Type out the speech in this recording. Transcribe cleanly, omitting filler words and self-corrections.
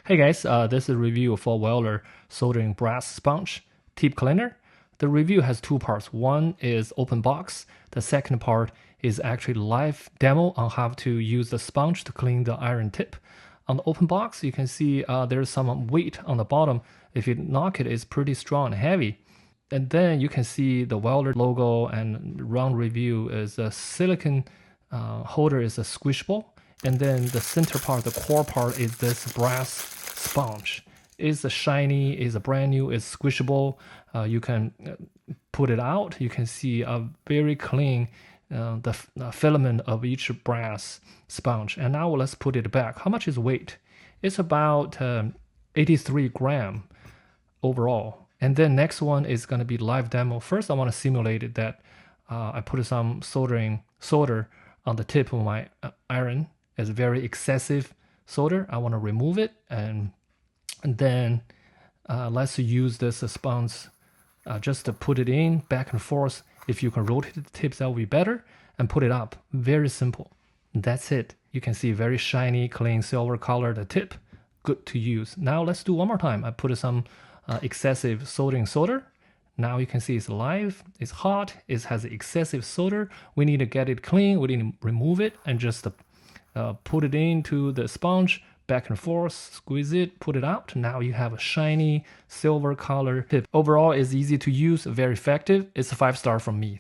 Hey guys, this is a review for welder soldering brass sponge tip cleaner. The review has two parts. One is open box. The second part is actually live demo on how to use the sponge to clean the iron tip. On the open box, you can see there's some weight on the bottom. If you knock it, it's pretty strong and heavy. And then you can see the welder logo and round review is a silicone holder is a squishable. And then the center part, the core part, is this brass sponge. It's shiny, it's brand new, it's squishable. You can put it out. You can see a very clean the filament of each brass sponge. And now let's put it back. How much is weight? It's about 83 gram overall. And then next one is going to be live demo. First, I want to simulate it that I put some solder on the tip of my iron. It's very excessive solder. I want to remove it, and then let's use this sponge just to put it in back and forth. If you can rotate the tips, that would be better, and put it up. Very simple. That's it. You can see very shiny, clean silver colored tip. Good to use. Now let's do one more time. I put some excessive soldering solder. Now you can see it's live, it's hot, it has excessive solder. We need to get it clean. We need to remove it and just put it into the sponge, back and forth, squeeze it, put it out. Now you have a shiny silver color tip. Overall, it's easy to use, very effective. It's a 5-star from me.